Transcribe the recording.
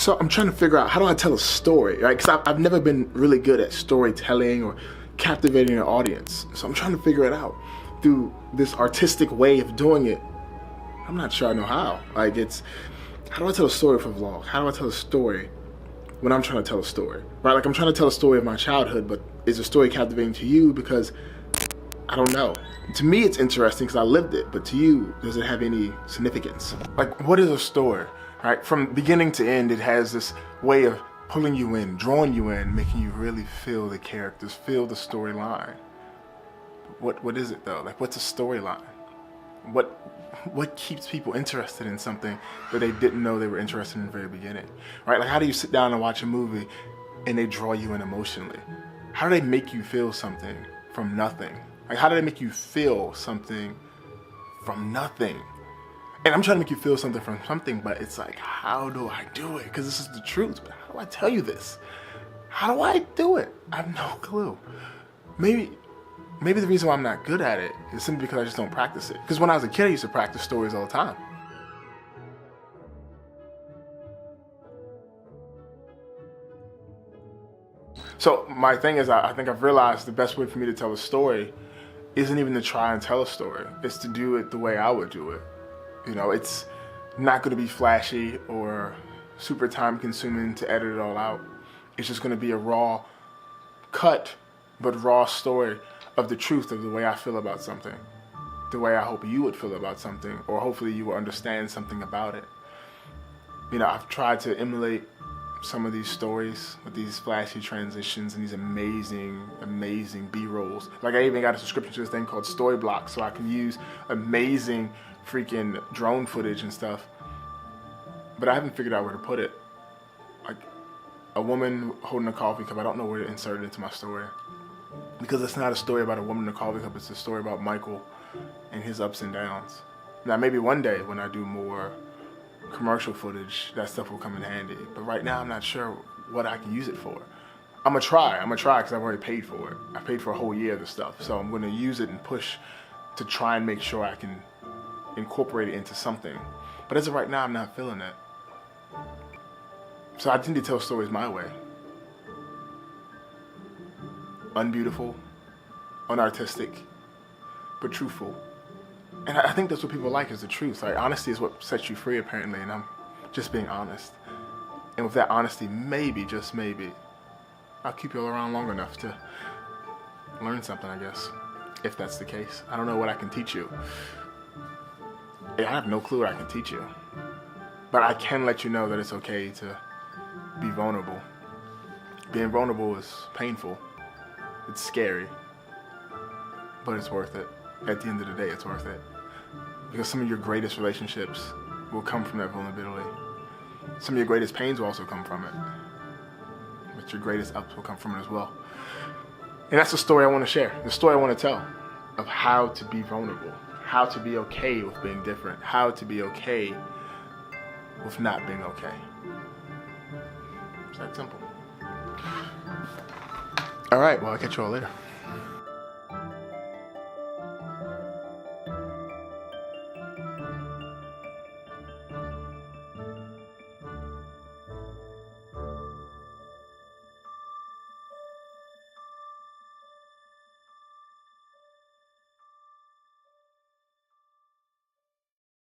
So I'm trying to figure out, how do I tell a story, right? Because I've never been really good at storytelling or captivating an audience. So I'm trying to figure it out through this artistic way of doing it. I'm not sure I know how. Like, how do I tell a story for a vlog? How do I tell a story when I'm trying to tell a story, right? Like, I'm trying to tell a story of my childhood, but is the story captivating to you? Because I don't know. To me, it's interesting because I lived it, but to you, does it have any significance? Like, what is a story, right? From beginning to end, it has this way of pulling you in, drawing you in, making you really feel the characters, feel the storyline. What is it though? Like, what's a storyline? What keeps people interested in something that they didn't know they were interested in the very beginning, right? Like, how do you sit down and watch a movie and they draw you in emotionally? How do they make you feel something from nothing? Like, how do they make you feel something from nothing? And I'm trying to make you feel something from something, but it's like, how do I do it? Because this is the truth, but how do I tell you this? How do I do it? I have no clue. Maybe the reason why I'm not good at it is simply because I just don't practice it. Because when I was a kid, I used to practice stories all the time. So my thing is, I think I've realized the best way for me to tell a story isn't even to try and tell a story. It's to do it the way I would do it. You know, it's not going to be flashy or super time consuming to edit it all out. It's just going to be a raw cut, but raw story of the truth of the way I feel about something, the way I hope you would feel about something, or hopefully you will understand something about it. You know, I've tried to emulate some of these stories with these flashy transitions and these amazing B-rolls. Like, I even got a subscription to this thing called Storyblocks, so I can use amazing freaking drone footage and stuff. But I haven't figured out where to put it. Like, a woman holding a coffee cup, I don't know where to insert it into my story. Because it's not a story about a woman in a coffee cup, it's a story about Michael and his ups and downs. Now, maybe one day when I do more commercial footage, that stuff will come in handy. But right now, I'm not sure what I can use it for. I'm gonna try because I've already paid for it. I paid for a whole year of this stuff. So I'm gonna use it and push to try and make sure I can incorporate it into something. But as of right now, I'm not feeling it. So I tend to tell stories my way. Unbeautiful, unartistic, but truthful. And I think that's what people like, is the truth. Like, honesty is what sets you free, apparently, and I'm just being honest. And with that honesty, maybe, just maybe, I'll keep you all around long enough to learn something, I guess, if that's the case. I don't know what I can teach you. I have no clue what I can teach you. But I can let you know that it's okay to be vulnerable. Being vulnerable is painful. It's scary, but it's worth it. At the end of the day, it's worth it. Because some of your greatest relationships will come from that vulnerability. Some of your greatest pains will also come from it. But your greatest ups will come from it as well. And that's the story I want to share. The story I want to tell of how to be vulnerable. How to be okay with being different. How to be okay with not being okay. It's that simple. All right, well, I'll catch you all later.